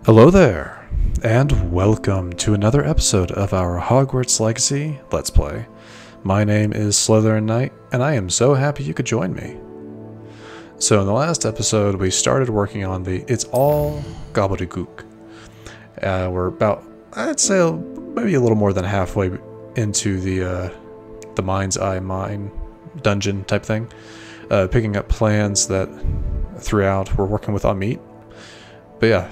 Hello there, and welcome to another episode of our Hogwarts Legacy Let's Play. My name is Slytherin Knight, and I am so happy you could join me. So in the last episode, we started working on the It's All Gobbledygook. We're about, I'd say, maybe a little more than halfway into the Mind's Eye Mine dungeon type thing. Picking up plans that throughout we're working with Amit. But yeah,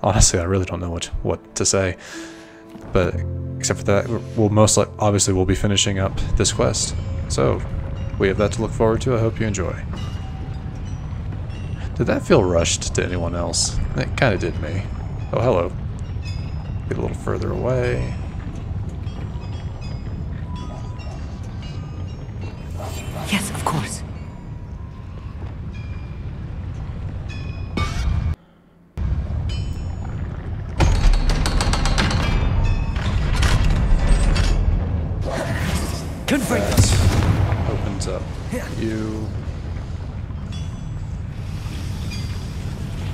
honestly, I really don't know what to say. But except for that, we'll obviously we'll be finishing up this quest. So we have that to look forward to. I hope you enjoy. Did that feel rushed to anyone else? It kind of did me. Oh, hello. Get a little further away. Yes, of course. Confirm. Opens up. You.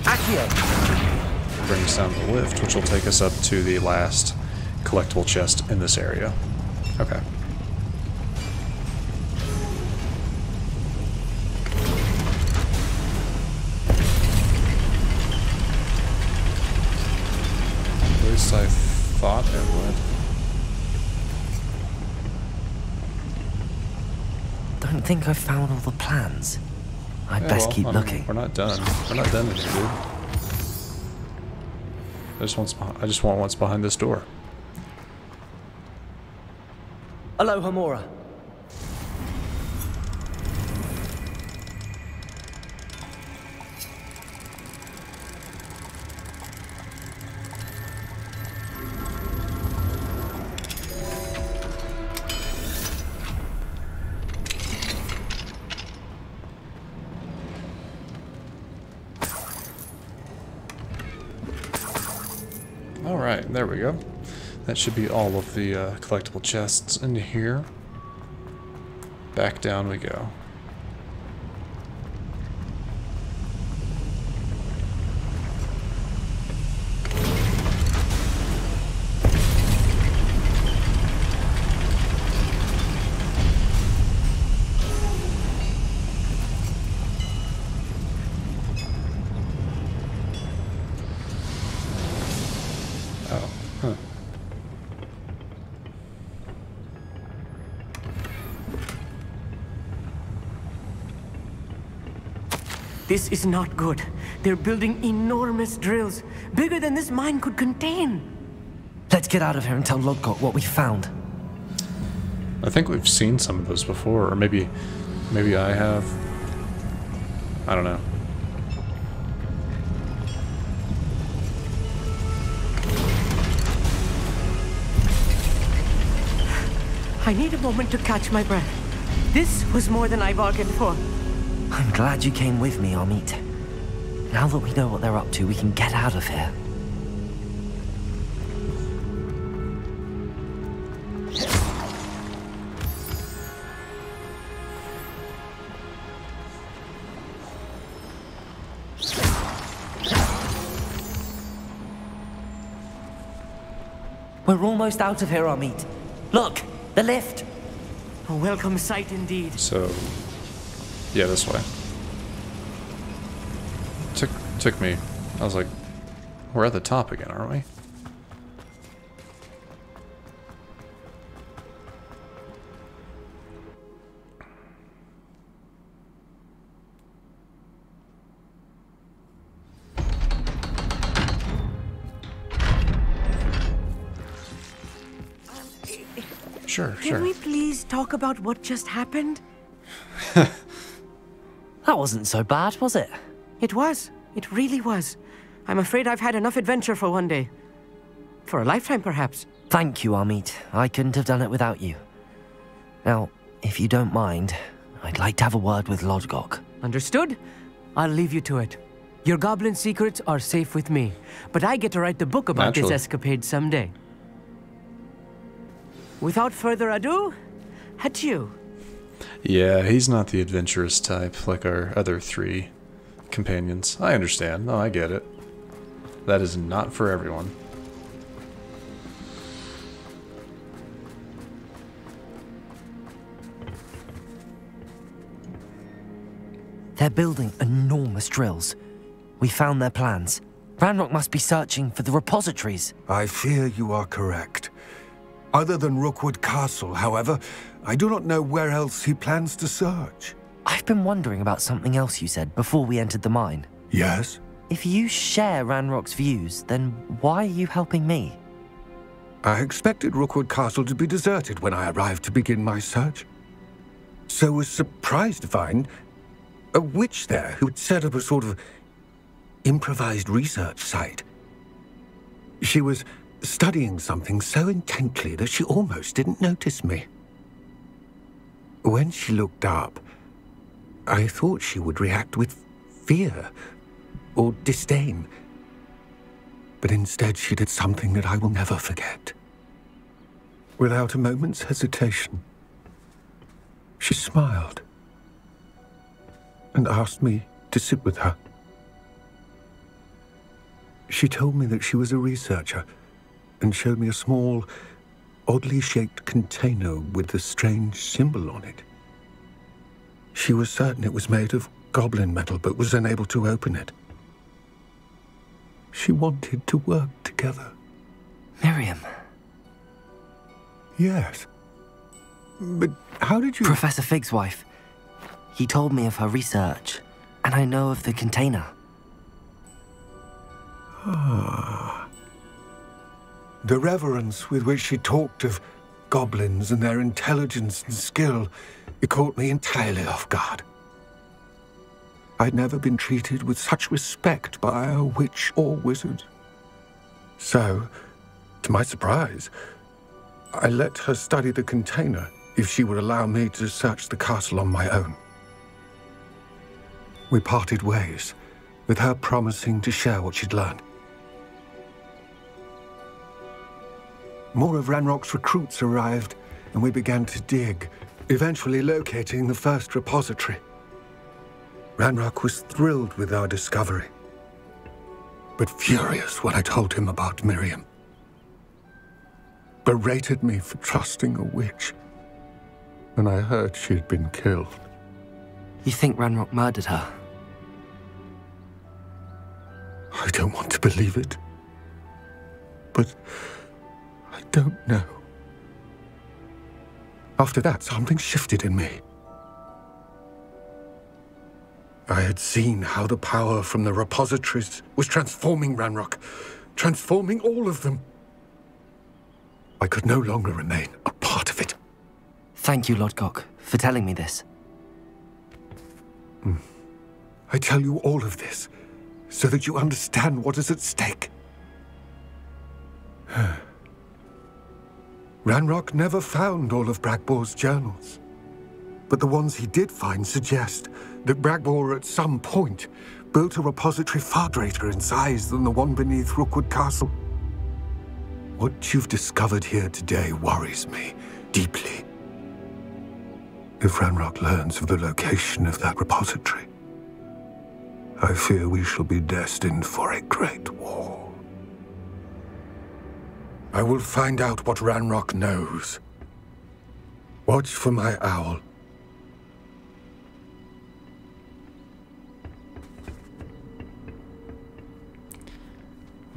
Accio. Brings down the lift, which will take us up to the last collectible chest in this area. Okay. At least I thought it would. Don't think I've found all the plans. I'd best keep looking. We're not done. We're not done with you, dude. I just want what's behind this door. Aloha Mora. Alright, there we go. That should be all of the collectible chests in here. Back down we go. This is not good. They're building enormous drills, bigger than this mine could contain. Let's get out of here and tell Lodgok what we found. I think we've seen some of those before, or maybe I have. I don't know. I need a moment to catch my breath. This was more than I bargained for. I'm glad you came with me, Amit. Now that we know what they're up to, we can get out of here. We're almost out of here, Amit. Look, the lift. A welcome sight indeed. So, yeah, this way. Took me. I was like, we're at the top again, aren't we? Sure. Can we please talk about what just happened? That wasn't so bad, was it? It was. It really was. I'm afraid I've had enough adventure for one day. For a lifetime, perhaps. Thank you, Amit. I couldn't have done it without you. Now, if you don't mind, I'd like to have a word with Lodgok. Understood? I'll leave you to it. Your goblin secrets are safe with me, but I get to write the book about this escapade someday. Without further ado, adieu. Yeah, he's not the adventurous type like our other three companions. I understand. No, I get it. That is not for everyone. They're building enormous drills. We found their plans. Ranrock must be searching for the repositories. I fear you are correct. Other than Rookwood Castle, however, I do not know where else he plans to search. I've been wondering about something else you said before we entered the mine. Yes? If you share Ranrock's views, then why are you helping me? I expected Rookwood Castle to be deserted when I arrived to begin my search. So was surprised to find a witch there who had set up a sort of improvised research site. She was studying something so intently that she almost didn't notice me. When she looked up, I thought she would react with fear or disdain. But instead she did something that I will never forget. Without a moment's hesitation, she smiled and asked me to sit with her. She told me that she was a researcher and showed me a small, oddly shaped container with a strange symbol on it. She was certain it was made of goblin metal, but was unable to open it. She wanted to work together. Miriam. Yes. But how did you... Professor Fig's wife. He told me of her research, and I know of the container. Ah. The reverence with which she talked of goblins and their intelligence and skill, it caught me entirely off guard. I'd never been treated with such respect by a witch or wizard. So, to my surprise, I let her study the container if she would allow me to search the castle on my own. We parted ways, with her promising to share what she'd learned. More of Ranrock's recruits arrived, and we began to dig, eventually locating the first repository. Ranrock was thrilled with our discovery, but furious when I told him about Miriam. Berated me for trusting a witch, and I heard she had been killed. You think Ranrock murdered her? I don't want to believe it, but I don't know. After that, something shifted in me. I had seen how the power from the repositories was transforming Ranrock, transforming all of them. I could no longer remain a part of it. Thank you, Lodgok, for telling me this. I tell you all of this so that you understand what is at stake. Ranrock never found all of Bragbor's journals, but the ones he did find suggest that Bragbor at some point built a repository far greater in size than the one beneath Rookwood Castle. What you've discovered here today worries me deeply. If Ranrock learns of the location of that repository, I fear we shall be destined for a great war. I will find out what Ranrock knows. Watch for my owl.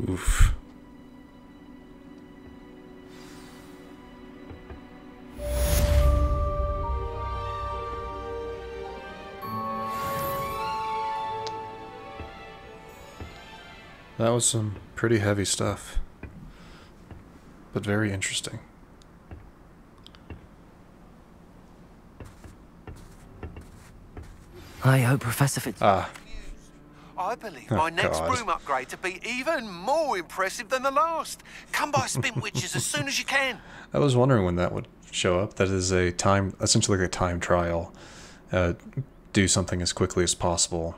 Oof. That was some pretty heavy stuff, but very interesting. I hope Professor Fitz... Ah. I believe Oh, my next God. broom upgrade to be even more impressive than the last. Come by Spin Witches as soon as you can. I was wondering when that would show up. That is a time, essentially like a time trial. Do something as quickly as possible.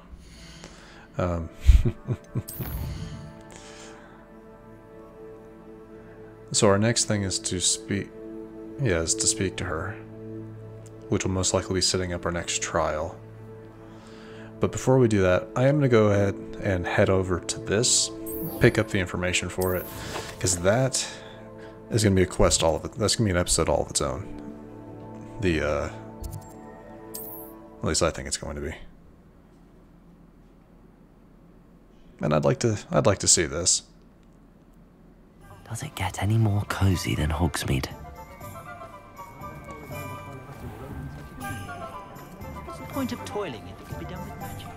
So our next thing is to speak. Yeah, is to speak to her, which will most likely be setting up our next trial. But before we do that, I am going to go ahead and head over to this pick up the information for it, because that is going to be a quest all of it. That's going to be an episode all of its own. At least I think it's going to be. And I'd like to see this. Does it get any more cozy than Hogsmeade? What's the point of toiling if it can be done with magic?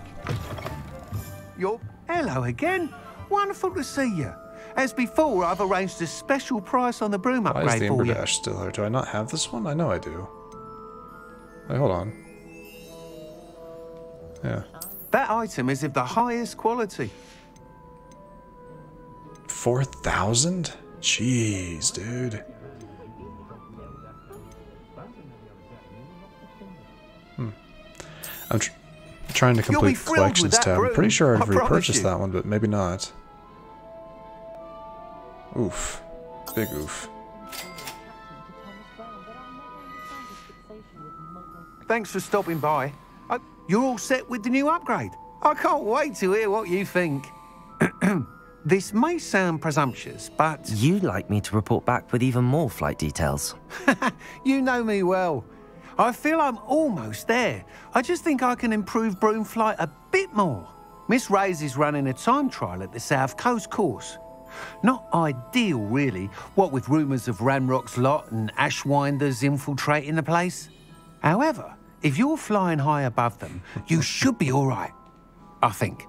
Hello again. Wonderful to see you. As before, I've arranged a special price on the broom Why upgrade is the for you. Emberdash still here? Do I not have this one? I know I do. Wait, hold on. Yeah. That item is of the highest quality. 4,000? Jeez, dude. I'm trying to complete the collections tab. I'm pretty sure I've repurchased that one, but maybe not. Oof. Big oof. Thanks for stopping by. You're all set with the new upgrade. I can't wait to hear what you think. This may sound presumptuous, but... You'd like me to report back with even more flight details. You know me well. I feel I'm almost there. I just think I can improve broom flight a bit more. Miss Ray's is running a time trial at the South Coast course. Not ideal, really, what with rumours of Ranrock's lot and Ashwinders infiltrating the place. However, if you're flying high above them, you should be all right, I think.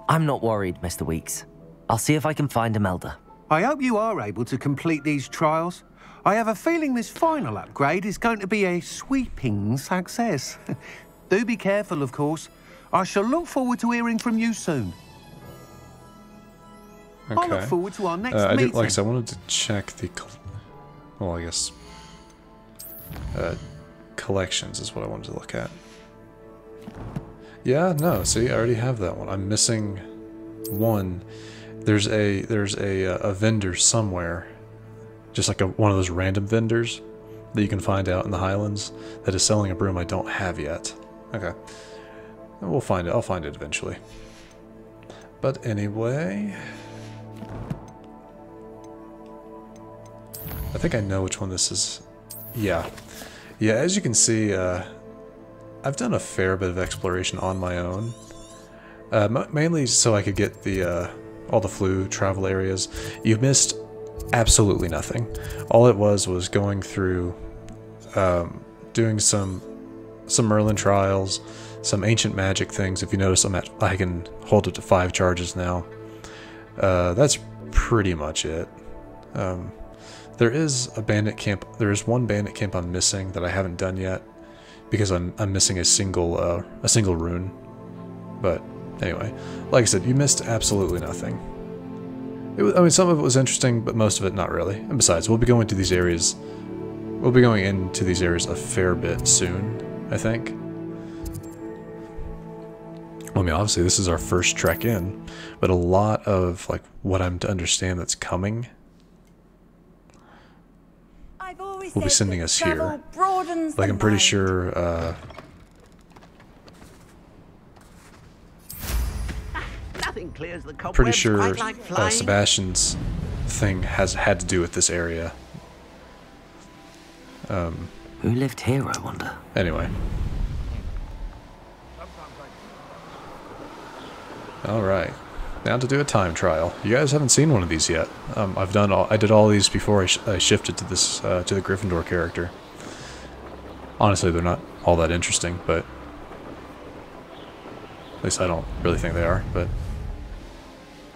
I'm not worried, Mr. Weeks. I'll see if I can find Imelda. I hope you are able to complete these trials. I have a feeling this final upgrade is going to be a sweeping success. Do be careful, of course. I shall look forward to hearing from you soon. Okay. I look forward to our next I meeting. did, like I said, I wanted to check the... Well, I guess... collections is what I wanted to look at. Yeah, no, see, I already have that one. I'm missing one. There's a vendor somewhere, just like one of those random vendors that you can find out in the Highlands that is selling a broom I don't have yet. Okay, we'll find it. I'll find it eventually. But anyway, I think I know which one this is. Yeah, as you can see, I've done a fair bit of exploration on my own, mainly so I could get the all the flu travel areas. You missed absolutely nothing. All it was going through, doing some Merlin trials, some ancient magic things. If you notice, I can hold it to 5 charges now. That's pretty much it. There is a bandit camp. There is one bandit camp I'm missing that I haven't done yet, because I'm missing a single rune. But anyway, like I said, you missed absolutely nothing. I mean, some of it was interesting, but most of it not really. And besides, we'll be going to these areas. We'll be going into these areas a fair bit soon, I think. Well, I mean, obviously this is our first trek in, but a lot of like what I'm to understand that's coming will be sending us here. Like, I'm pretty sure, Sebastian's thing has had to do with this area. Who lived here, I wonder? Anyway. Alright. Now to do a time trial. You guys haven't seen one of these yet. I did all these before I shifted to this to the Gryffindor character. Honestly, they're not all that interesting, but at least I don't really think they are. But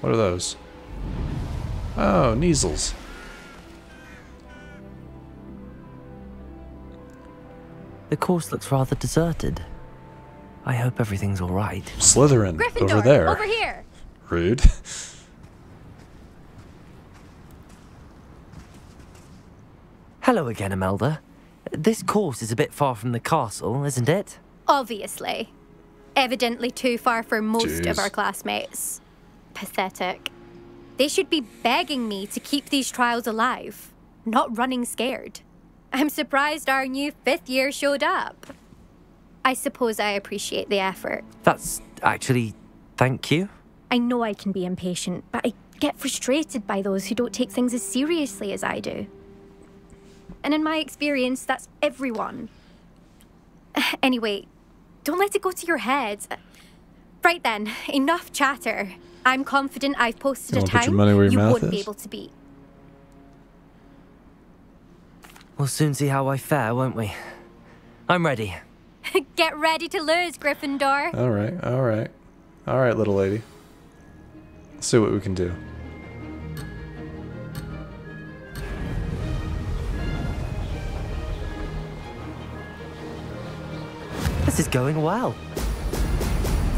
what are those? Oh, Kneasels. The course looks rather deserted. I hope everything's all right. Slytherin, Gryffindor, over there. over here. Rude. Hello again, Imelda. This course is a bit far from the castle, isn't it? Obviously. Evidently too far for most of Jeez. our classmates. Pathetic. They should be begging me to keep these trials alive, not running scared. I'm surprised our new 5th year showed up. I suppose I appreciate the effort. That's actually... thank you. I know I can be impatient, but I get frustrated by those who don't take things as seriously as I do. And in my experience, that's everyone. Anyway, don't let it go to your head. Right then, enough chatter. I'm confident I've posted a time you won't be able to beat. We'll soon see how I fare, won't we? I'm ready. Get ready to lose, Gryffindor. All right, all right. All right, little lady. Let's see what we can do. This is going well.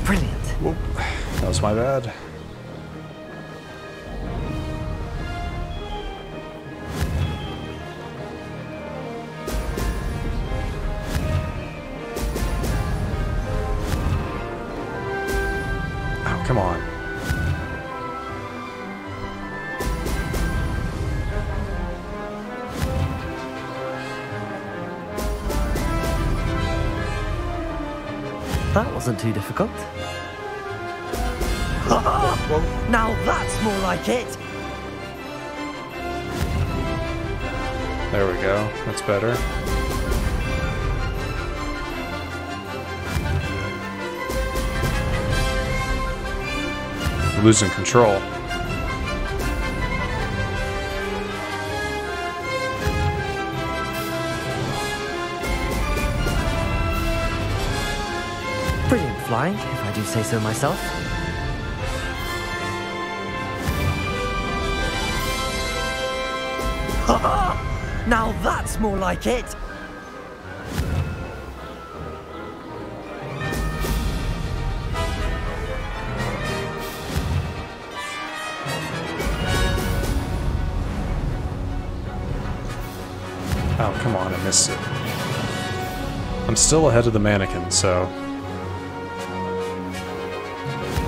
Brilliant. Whoop. That was my bad. Oh, come on. That wasn't too difficult. Now that's more like it. There we go. That's better. Losing control. Brilliant flying, if I do say so myself. Now that's more like it. Oh, come on, I missed it. I'm still ahead of the mannequin, so...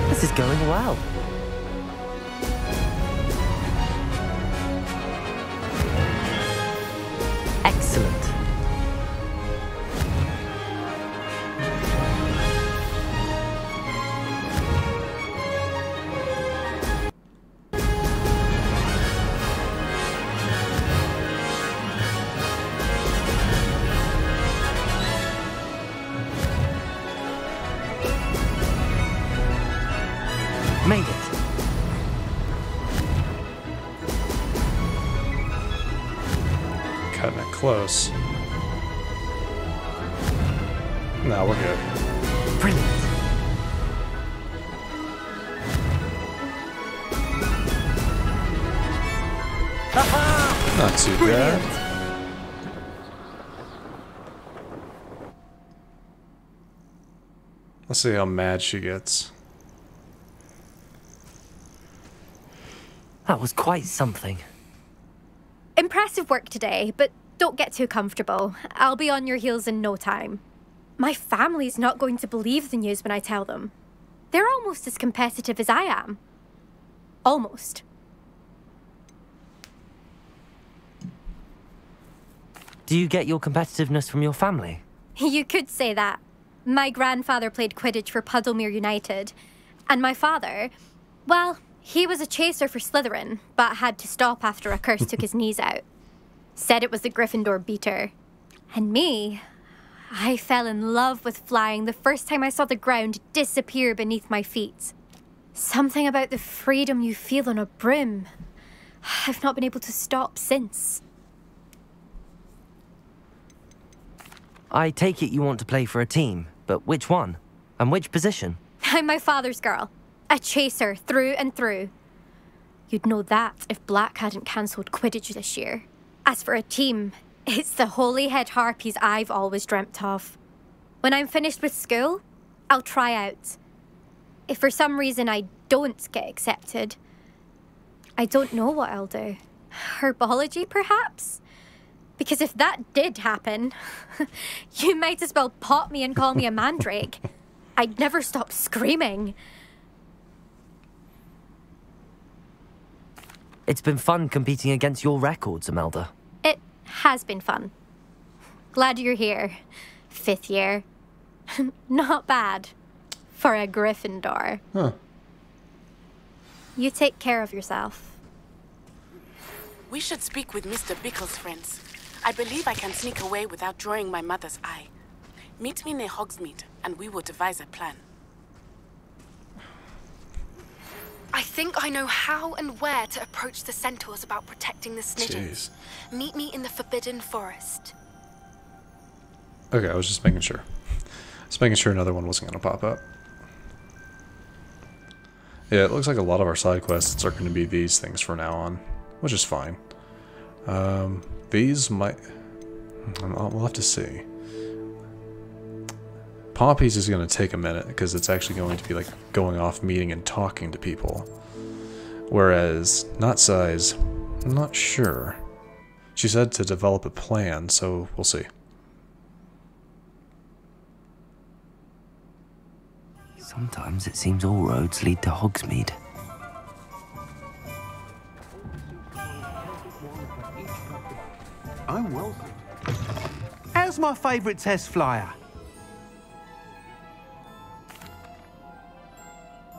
This is going well. Excellent. Made it. Cutting it close. No, we're good. Brilliant. Not too Brilliant. bad. Let's see how mad she gets. That was quite something. Impressive work today, but don't get too comfortable. I'll be on your heels in no time. My family's not going to believe the news when I tell them. They're almost as competitive as I am. Almost. Do you get your competitiveness from your family? You could say that. My grandfather played Quidditch for Puddlemere United. And my father, well, he was a chaser for Slytherin, but had to stop after a curse took his knees out. Said it was the Gryffindor beater. And me, I fell in love with flying the first time I saw the ground disappear beneath my feet. Something about the freedom you feel on a broom. I've not been able to stop since. I take it you want to play for a team, but which one? And which position? I'm my father's girl. A chaser through and through. You'd know that if Black hadn't cancelled Quidditch this year. As for a team, it's the Holyhead Harpies I've always dreamt of. When I'm finished with school, I'll try out. If for some reason I don't get accepted, I don't know what I'll do. Herbology, perhaps? Because if that did happen, you might as well pop me and call me a mandrake. I'd never stop screaming. It's been fun competing against your records, Imelda. It has been fun. Glad you're here. 5th year. Not bad. For a Gryffindor. Huh. You take care of yourself. We should speak with Mr. Bickle's friends. I believe I can sneak away without drawing my mother's eye. Meet me near Hogsmeade, and we will devise a plan. I think I know how and where to approach the centaurs about protecting the Snidgens. Meet me in the Forbidden Forest. Okay, I was just making sure. Just making sure another one wasn't going to pop up. Yeah, it looks like a lot of our side quests are going to be these things from now on, which is fine. These might... We'll have to see. Poppies is going to take a minute, because it's actually going to be like going off meeting and talking to people. Whereas, Not Size, I'm not sure. She said to develop a plan, so we'll see. Sometimes it seems all roads lead to Hogsmeade. I'm welcome. How's my favourite test flyer?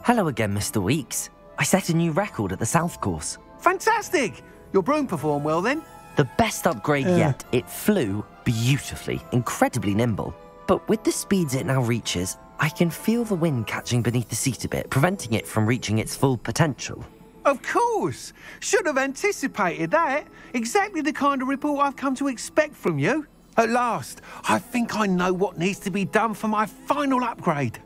Hello again, Mr. Weeks. I set a new record at the South Course. Fantastic! Your broom performed well then? The best upgrade yet. It flew beautifully, incredibly nimble. But with the speeds it now reaches, I can feel the wind catching beneath the seat a bit, preventing it from reaching its full potential. Of course! Should have anticipated that. Exactly the kind of report I've come to expect from you. At last, I think I know what needs to be done for my final upgrade.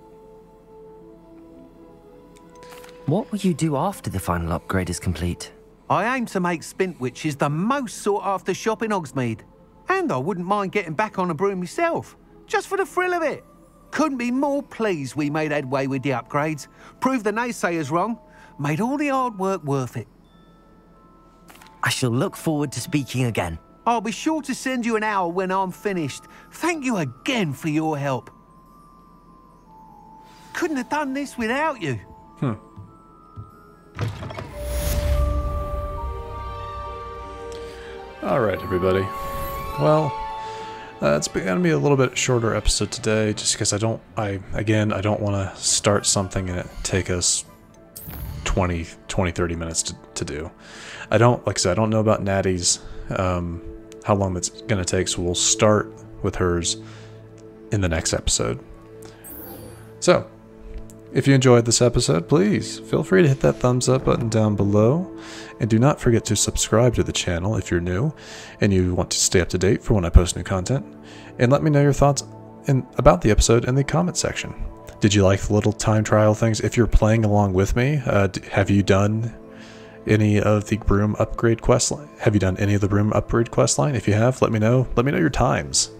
What will you do after the final upgrade is complete? I aim to make Spintwitches the most sought-after shop in Hogsmeade. And I wouldn't mind getting back on a broom myself, just for the thrill of it. Couldn't be more pleased we made headway with the upgrades, proved the naysayers wrong, made all the hard work worth it. I shall look forward to speaking again. I'll be sure to send you an hour when I'm finished. Thank you again for your help. Couldn't have done this without you. Alright, everybody. Well, it's going to be a little bit shorter episode today, just because I don't want to start something and it take us 20, 30 minutes to do. Like I said, I don't know about Natty's, how long that's going to take, so we'll start with hers in the next episode. So, if you enjoyed this episode, please feel free to hit that thumbs up button down below. And do not forget to subscribe to the channel if you're new and you want to stay up to date for when I post new content. And let me know your thoughts about the episode in the comment section. Did you like the little time trial things? If you're playing along with me, have you done any of the broom upgrade questline? Have you done any of the broom upgrade questline? If you have, let me know. Let me know your times.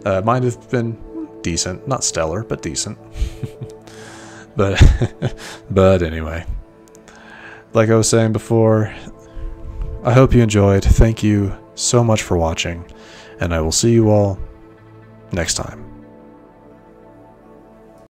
Mine have been decent, not stellar, but decent. But anyway, like I was saying before, I hope you enjoyed. Thank you so much for watching, and I will see you all next time.